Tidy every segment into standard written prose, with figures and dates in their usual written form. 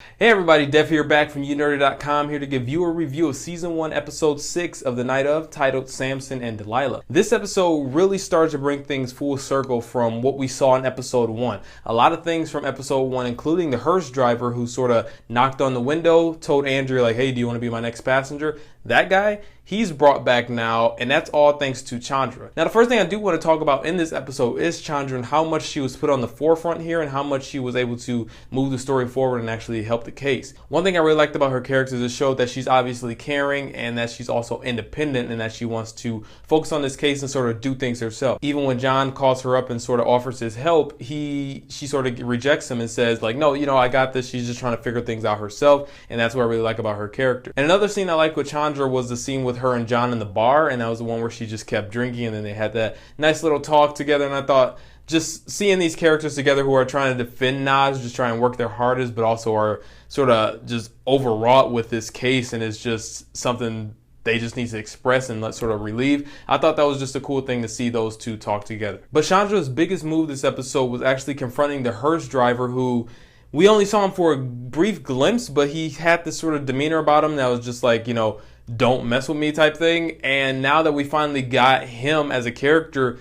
Hey everybody, Dev here back from YouNerded.com, here to give you a review of Season 1, Episode 6 of The Night Of, titled Samson and Delilah. This episode really starts to bring things full circle from what we saw in Episode 1. A lot of things from Episode 1, including the hearse driver who sort of knocked on the window, told Andrea like, hey, do you want to be my next passenger? That guy, he's brought back now, and that's all thanks to Chandra. Now, the first thing I do want to talk about in this episode is Chandra and how much she was put on the forefront here and how much she was able to move the story forward and actually help the case. One thing I really liked about her character is it showed that she's obviously caring and that she's also independent and that she wants to focus on this case and sort of do things herself. Even when John calls her up and sort of offers his help, she sort of rejects him and says like, no, I got this. She's just trying to figure things out herself, and that's what I really like about her character. And another scene I like with Chandra was the scene with her and John in the bar, and that was the one where she just kept drinking and then they had that nice little talk together. And I thought just seeing these characters together who are trying to defend Nas, just trying to work their hardest, but also are sort of just overwrought with this case, and it's just something they just need to express and let sort of relieve. I thought that was just a cool thing to see those two talk together. But Chandra's biggest move this episode was actually confronting the hearse driver, who we only saw him for a brief glimpse, but he had this sort of demeanor about him that was just like, don't mess with me type thing. And now that we finally got him as a character,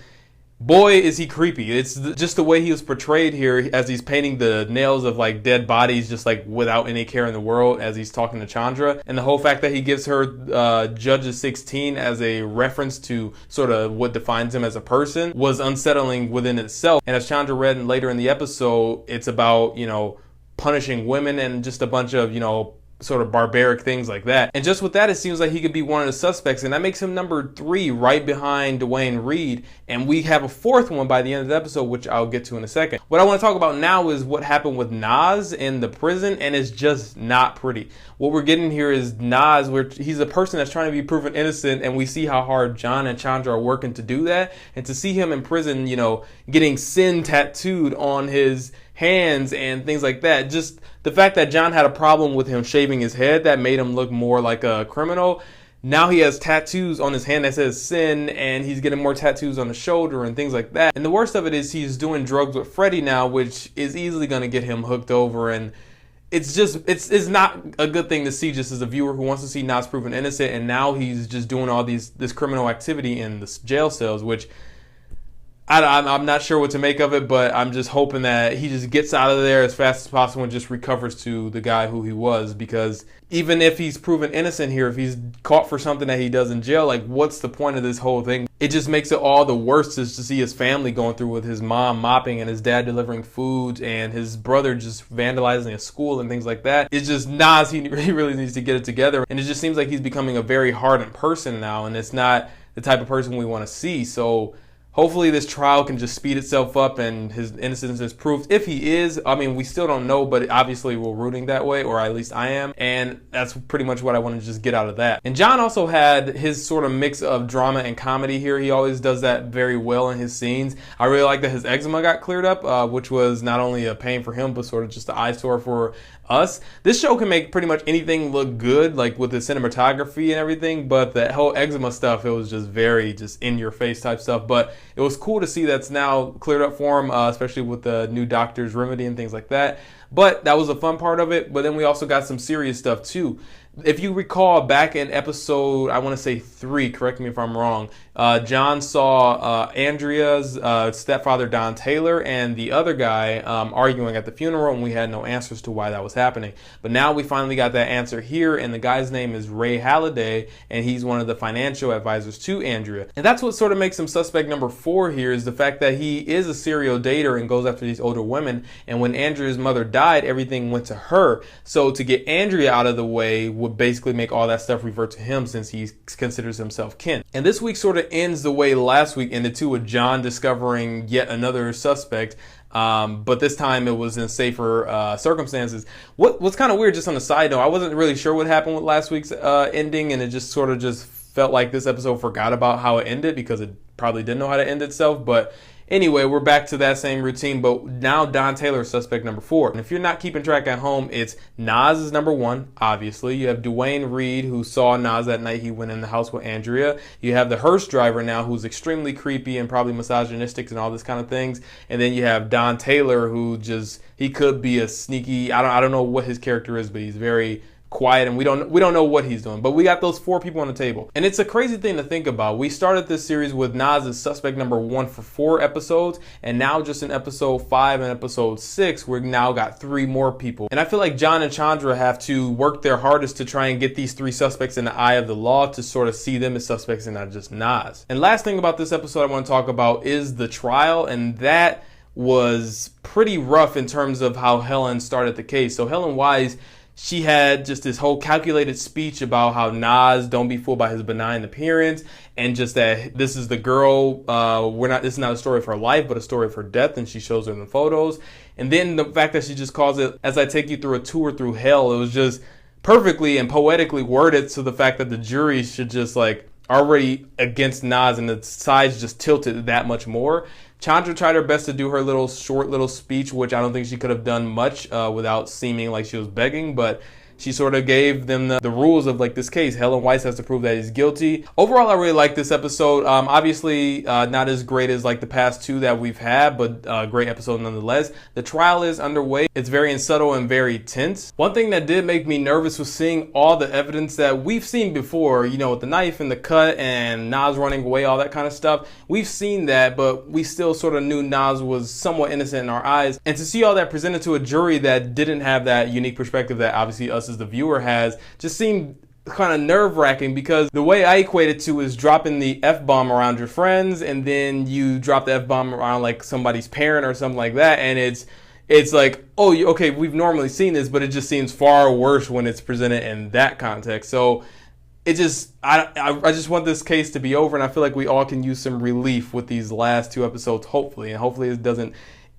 boy, is he creepy. It's just the way he was portrayed here as he's painting the nails of like dead bodies just like without any care in the world as he's talking to Chandra. And the whole fact that he gives her Judges 16 as a reference to sort of what defines him as a person was unsettling within itself. And as Chandra read later in the episode, it's about, punishing women and just a bunch of, sort of barbaric things like that. And just with that, it seems like he could be one of the suspects, and that makes him number 3 right behind Dwayne Reed. And we have a 4th one by the end of the episode, which I'll get to in a second. What I want to talk about now is what happened with Nas in the prison, and it's just not pretty. What we're getting here is Nas, where he's a person that's trying to be proven innocent, and we see how hard John and Chandra are working to do that. And to see him in prison, getting sin tattooed on his hands and things like that, just the fact that John had a problem with him shaving his head, that made him look more like a criminal. Now he has tattoos on his hand that says sin, and he's getting more tattoos on the shoulder and things like that. And the worst of it is he's doing drugs with Freddie now, which is easily going to get him hooked over. And it's it's not a good thing to see just as a viewer who wants to see Nas proven innocent, and now he's just doing all this criminal activity in the jail cells, which I'm not sure what to make of it, but I'm just hoping that he just gets out of there as fast as possible and just recovers to the guy who he was. Because even if he's proven innocent here, if he's caught for something that he does in jail, like, what's the point of this whole thing? It just makes it all the worse is to see his family going through with his mom mopping and his dad delivering food and his brother just vandalizing a school and things like that. It's just Nas, he really needs to get it together. And it just seems like he's becoming a very hardened person now, and it's not the type of person we want to see. So hopefully this trial can just speed itself up and his innocence is proved. If he is, we still don't know, but obviously we're rooting that way, or at least I am. And that's pretty much what I want to just get out of that. And John also had his sort of mix of drama and comedy here. He always does that very well in his scenes. I really like that his eczema got cleared up, which was not only a pain for him, but sort of just an eyesore for us. This show can make pretty much anything look good, like with the cinematography and everything, but the whole eczema stuff, it was just very just in your face type stuff. But it was cool to see that's now cleared up for him, especially with the new doctor's remedy and things like that. But that was a fun part of it. But then we also got some serious stuff too. If you recall back in episode, I want to say 3, correct me if I'm wrong, John saw Andrea's stepfather, Don Taylor, and the other guy arguing at the funeral, and we had no answers to why that was happening. But now we finally got that answer here, and the guy's name is Ray Halliday, and he's one of the financial advisors to Andrea. And that's what sort of makes him suspect number 4 here, is the fact that he is a serial dater and goes after these older women. And when Andrea's mother died, everything went to her. So to get Andrea out of the way would basically make all that stuff revert to him, since he considers himself kin. And this week sort of ends the way last week ended too, with John discovering yet another suspect, but this time it was in safer circumstances. What's kind of weird, just on the side note, I wasn't really sure what happened with last week's ending, and it just felt like this episode forgot about how it ended, because it probably didn't know how to end itself. But Anyway, we're back to that same routine, but now Don Taylor is suspect number 4. And if you're not keeping track at home, it's Nas is number 1, obviously. You have Dwayne Reed, who saw Nas that night he went in the house with Andrea. You have the hearse driver now, who's extremely creepy and probably misogynistic and all this kind of things. And then you have Don Taylor, who he could be a sneaky, I don't know what his character is, but he's very quiet, and we don't know what he's doing. But we got those 4 people on the table, and it's a crazy thing to think about. We started this series with Nas as suspect number 1 for 4 episodes, and now just in episode 5 and episode 6, we've now got 3 more people. And I feel like John and Chandra have to work their hardest to try and get these 3 suspects in the eye of the law to sort of see them as suspects and not just Nas. And last thing about this episode I want to talk about is the trial, and that was pretty rough in terms of how Helen started the case. So Helen Wise, she had just this whole calculated speech about how Nas, don't be fooled by his benign appearance, and just that this is the girl, this is not a story of her life, but a story of her death, and she shows her in the photos. And then the fact that she just calls it, as I take you through a tour through hell, it was just perfectly and poetically worded to the fact that the jury should just like already against Nas, and the sides just tilted that much more. Chandra tried her best to do her short little speech, which I don't think she could have done much without seeming like she was begging, but she sort of gave them the rules of like this case. Helen Weiss has to prove that he's guilty. Overall, I really like this episode. Obviously, not as great as like the past 2 that we've had, but great episode nonetheless. The trial is underway. It's very subtle and very tense. One thing that did make me nervous was seeing all the evidence that we've seen before, you know, with the knife and the cut and Nas running away, all that kind of stuff. We've seen that, but we still sort of knew Nas was somewhat innocent in our eyes. And to see all that presented to a jury that didn't have that unique perspective that obviously us as the viewer has, just seemed kind of nerve-wracking, because the way I equate it to is dropping the F-bomb around your friends, and then you drop the F-bomb around like somebody's parent or something like that, and it's like, oh, okay, we've normally seen this, but it just seems far worse when it's presented in that context. So it just, I just want this case to be over, and I feel like we all can use some relief with these last 2 episodes, hopefully, and hopefully it doesn't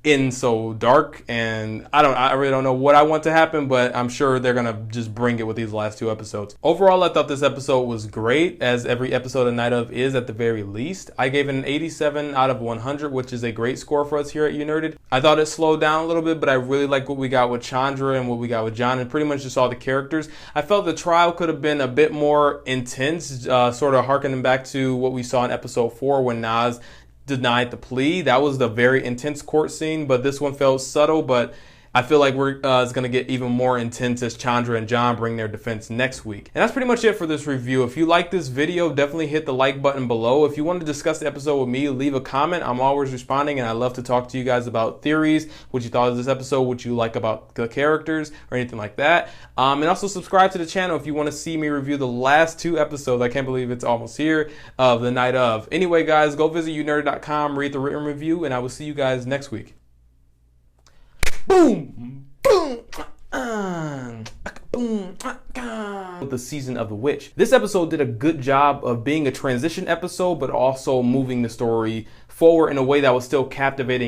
end so dark. And I really don't know what I want to happen, but I'm sure they're gonna just bring it with these last 2 episodes. Overall, I thought this episode was great, as every episode of Night Of is at the very least. I gave it an 87 out of 100, which is a great score for us here at YouNerded. I thought it slowed down a little bit, but I really like what we got with Chandra and what we got with John, and pretty much just all the characters. I felt the trial could have been a bit more intense, sort of harkening back to what we saw in episode 4 when Nas denied the plea. That was the very intense court scene, but this one felt subtle, but I feel like it's going to get even more intense as Chandra and John bring their defense next week. And that's pretty much it for this review. If you like this video, definitely hit the like button below. If you want to discuss the episode with me, leave a comment. I'm always responding, and I love to talk to you guys about theories, what you thought of this episode, what you like about the characters, or anything like that. And also subscribe to the channel if you want to see me review the last 2 episodes. I can't believe it's almost here, of The Night Of. Anyway, guys, go visit YouNerded.com, read the written review, and I will see you guys next week. Boom, boom, boom, the Season of the Witch. This episode did a good job of being a transition episode, but also moving the story forward in a way that was still captivating